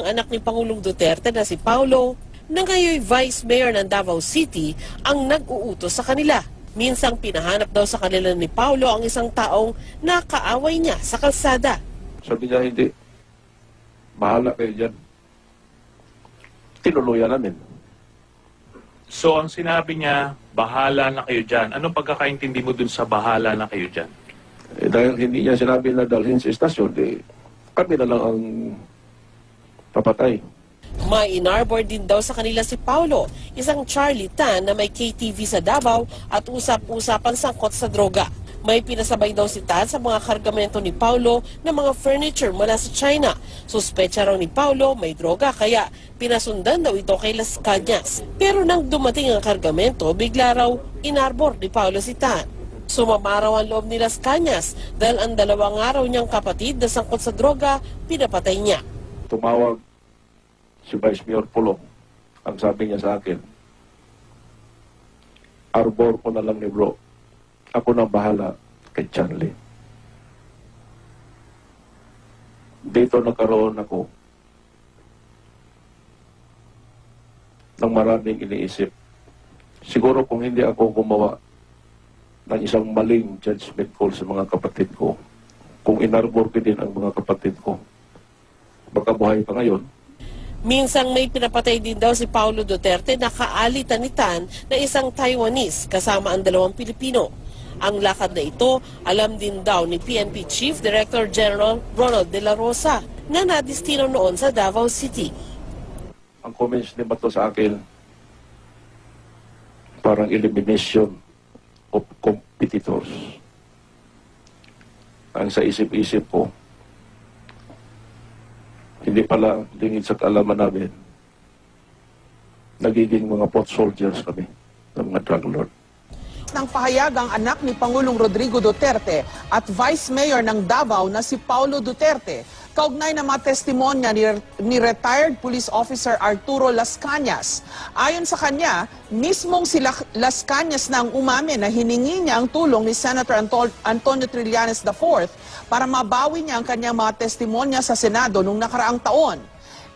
anak ni Pangulong Duterte na si Paulo, na ngayon Vice Mayor ng Davao City ang nag-uutos sa kanila. Minsang pinahanap daw sa kanila ni Paulo ang isang taong nakaaway niya sa kalsada. Sabi niya, hindi. Bahala kayo dyan. Tinuluyan namin. So ang sinabi niya, bahala na kayo dyan. Anong pagkakaintindi mo dun sa bahala na kayo dyan? Dahil hindi niya sinabi na dalhin sa estasyon, kami na lang ang papatay. May inarbor din daw sa kanila si Paulo, isang Charlie Tan na may KTV sa Davao at usap-usapan sangkot sa droga. May pinasabay daw si Tan sa mga kargamento ni Paulo ng mga furniture mula sa China. Suspecha raw ni Paulo may droga kaya pinasundan daw ito kay Las Cañas. Pero nang dumating ang kargamento, bigla raw inarbor ni Paulo si Tan. Sumama raw ang loob ni Las Cañas dahil ang dalawang araw niyang kapatid na sangkot sa droga, pinapatay niya. Tumawag si Vice Mayor Pulong. Ang sabi niya sa akin, arbor ko na lang ni bro. Ako nang bahala kay Chanley. Dito nagkaroon ako ng maraming iniisip. Siguro kung hindi ako gumawa ng isang maling judgment call sa mga kapatid ko, kung inarbor ko din ang mga kapatid ko, magkabuhay pa ngayon. Minsang may pinapatay din daw si Paulo Duterte na kaalitan ni Tan na isang Taiwanese kasama ang dalawang Pilipino. Ang lakad na ito, alam din daw ni PNP Chief Director General Ronald De La Rosa na nadistino noon sa Davao City. Ang comments ni Bato sa akin, parang elimination of competitors. Ang sa isip-isip ko, hindi pala lingid sa kaalaman namin, nagiging mga pot soldiers kami ng mga drug lord. Nang pahayag ang anak ni Pangulong Rodrigo Duterte at Vice Mayor ng Davao na si Paulo Duterte, kaugnay na mga testimonya ni retired police officer Arturo Las Cañas. Ayon sa kanya, mismong si Las Cañas na ang umamin na hiningi niya ang tulong ni Senator Antonio Trillanes IV para mabawi niya ang kanyang mga testimonya sa Senado noong nakaraang taon.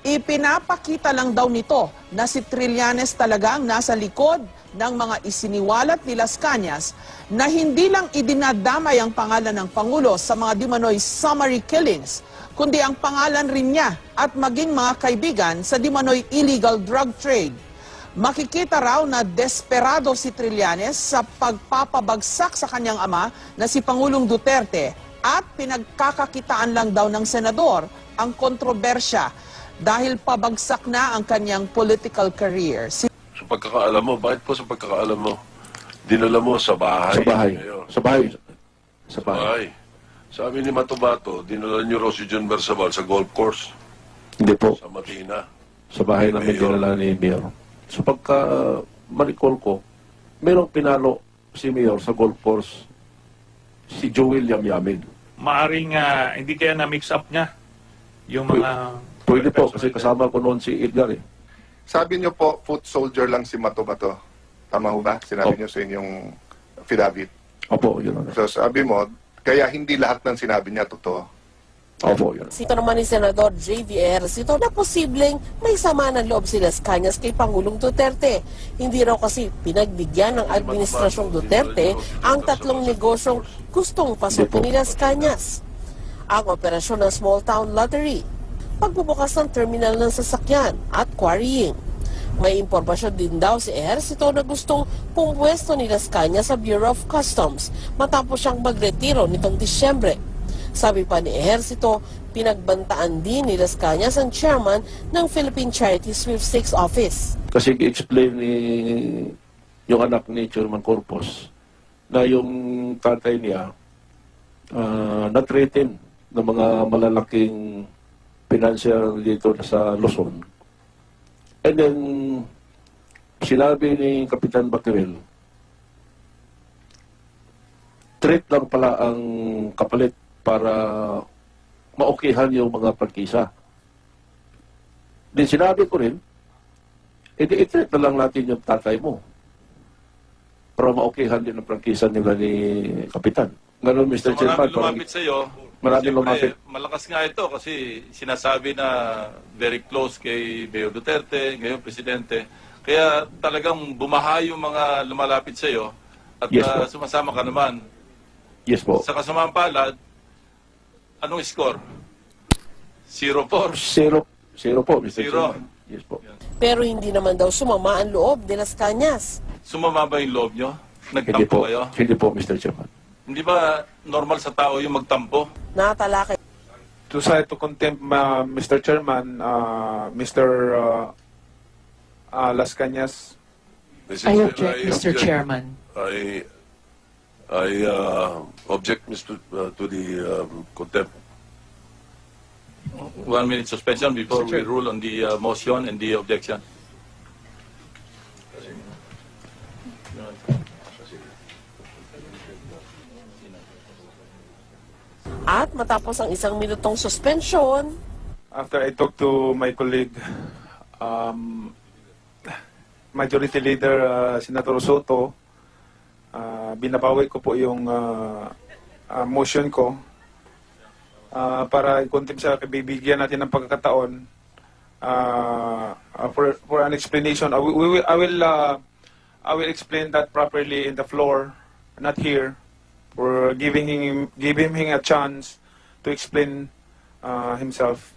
Ipinapakita lang daw nito na si Trillanes talagang nasa likod ng mga isiniwalat ni Las Cañas na hindi lang idinadamay ang pangalan ng Pangulo sa mga dimanoy summary killings, kundi ang pangalan rin niya at maging mga kaibigan sa dimanoy illegal drug trade. Makikita raw na desperado si Trillanes sa pagpapabagsak sa kanyang ama na si Pangulong Duterte at pinagkakakitaan lang daw ng senador ang kontrobersya dahil pabagsak na ang kanyang political career. Sa pagkakaalam mo, bakit po sa pagkakaalam mo, dinala mo sa bahay? Sa bahay. Ngayon. Sa bahay. Sa bahay. Sabi ni Matubato, dinala niyo raw si John Bersabal sa golf course Hindi po. sa Matina. Sa bahay namin Mayor. dinala ni Mayor. So pagka ma-recall ko, merong pinalo si Mayor sa golf course, si Joel Yamyamin. Maaring hindi kaya na-mix up niya yung mga... Pwede po, kasi kasama ko noon si Edgar eh. Sabi niyo po, foot soldier lang si Matubato. Tama ho ba? Sinabi niyo sa inyong affidavit. Opo, yun ano. So sabi mo, kaya hindi lahat ng sinabi niya totoo. Opo, yun. Sito naman ni Senador JVR Sito na posibleng may sama ng loob si Las Cañas kay Pangulong Duterte. Hindi raw kasi pinagbigyan ng Administrasyong Duterte ang tatlong negosyong gustong pasukin ni Las Cañas. Ang operasyon ng Small Town Lottery, pagbubukas ng terminal ng sasakyan at quarrying. May impormasyon din daw si Ejercito na gustong pumwesto ni Las Cañas sa Bureau of Customs matapos siyang magretiro nitong Disyembre. Sabi pa ni Ejercito, pinagbantaan din ni Las Cañas ang chairman ng Philippine Charity Sweepstakes Office. Kasi i-explain ni yung anak ni Chairman Corpus na yung tatay niya na-threaten ng mga malalaking financial dito sa Luzon. And then, sinabi ni Kapitan Baquerel, threat lang pala ang kapalit para maokihan yung mga prangkisa. Din sinabi ko rin, i-threat na lang natin yung tatay mo para maokihan din ang prangkisa nila ni Kapitan. Ganun, Mr. So Chairman. marami lumapit sa iyo, Maraming lumapit. Siyempre, malakas nga ito kasi sinasabi na very close kay Mayor Duterte, ngayon Presidente. Kaya talagang bumaha yung mga lumalapit sa iyo at Yes, po. sumasama ka naman. Yes po. Sa kasamaang palad, anong score? 0-4. Zero po, Mr. Zero. Chairman. Yes po. Pero hindi naman daw sumama ang loob de Las Cañas. Sumama ba yung loob nyo? Hindi Nagtampo po. kayo? Hindi po, Mr. Chairman. Hindi ba normal sa tao yung magtampo? Natalakay To cite to contempt, Mr. Chairman, Mr. Las Cañas. Mrs. I object, Mr. Chairman. I object, Mr. To the contempt. 1 minute suspension before we rule on the motion and the objection. at matapos ang 1 minutong suspension, After I talked to my colleague, Majority Leader Senator Soto, binabawi ko po yung motion ko para i-contempt siya, bibigyan natin ng pagkakataon for an explanation. I will explain that properly in the floor, not here, for giving him a chance to explain himself.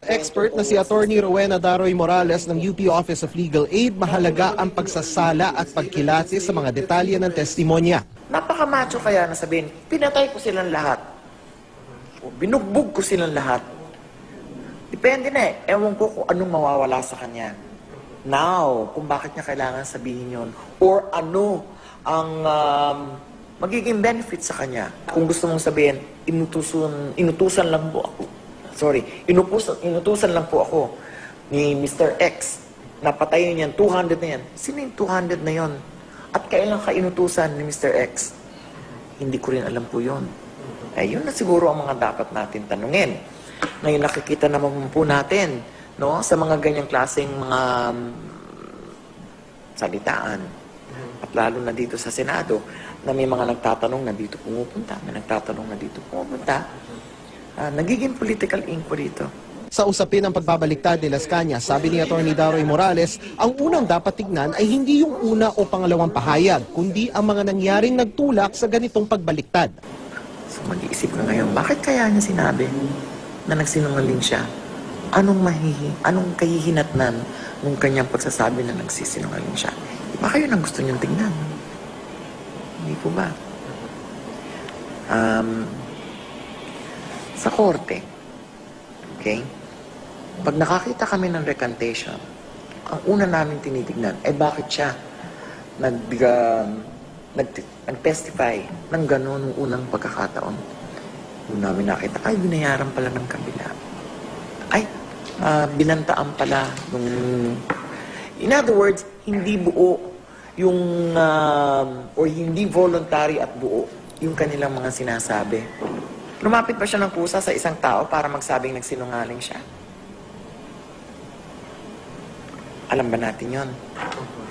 Expert na si Attorney Rowena Daroy Morales ng UP Office of Legal Aid, mahalaga ang pagsasala at pagkilati sa mga detalye ng testimonya. Napakamacho kaya na sabihin, pinatay ko silang lahat. O binugbog ko silang lahat. Depende na eh. Ewan ko kung anong mawawala sa kanya. Now, kung bakit niya kailangan sabihin yon, or ano ang magiging benefit sa kanya. Kung gusto mong sabihin, inutusan lang po ako. Inutusan lang po ako ni Mr. X na patayin yan, 200 na yan. Sino yung 200 na yon? At kailan ka inutusan ni Mr. X? Hindi ko rin alam po yun. Yun na siguro ang mga dapat natin tanungin. Ngayon nakikita naman po natin, no, sa mga ganyang klaseng mga salitaan. At lalo na dito sa Senado, na may mga nagtatanong na dito pumupunta, may nagtatanong na dito pumupunta. Nagiging political inquiry ito. Sa usapin ng pagbabaliktad ni Las Cañas, sabi ni Attorney Daroy Morales, ang unang dapat tignan ay hindi yung una o pangalawang pahayag, kundi ang mga nangyaring nagtulak sa ganitong pagbaliktad. So mag-iisip ka ngayon, bakit kaya niya sinabi na nagsinungaling siya? Anong kahihinatnan ng kanyang pagsasabi na nagsisinungaling siya? Baka yun ang gusto niyong tignan. Hindi po ba? Sa korte, okay? Pag nakakita kami ng recantation, ang una namin tinitignan ay bakit siya nag-testify ng gano'n nung unang pagkakataon. Doon namin nakita, ay, binayaran pala ng kabila. Ay, binantaan pala nung... In other words, hindi buo yung... or hindi voluntary at buo yung kanilang mga sinasabi. Lumapit pa siya ng kusa sa isang tao para magsabing nagsinungaling siya. Alam ba natin yon?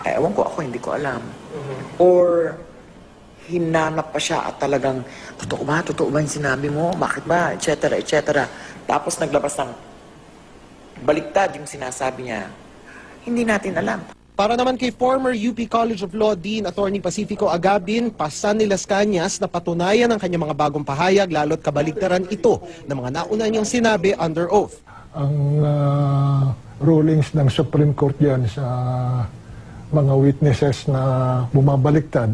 Ewan ko, ako hindi ko alam. Or hinanap pa siya at talagang, totoo ba yung sinabi mo? Bakit ba? Etc. etc. Tapos naglabas ng baliktad yung sinasabi niya. Hindi natin alam. Para naman kay former UP College of Law Dean Attorney Pacifico Agabin, pasan ni Las Cañas na patunayan ang kanyang mga bagong pahayag lalo't kabaligtaran ito ng mga nauna niyang sinabi under oath. Ang rulings ng Supreme Court yan sa mga witnesses na bumabaliktad,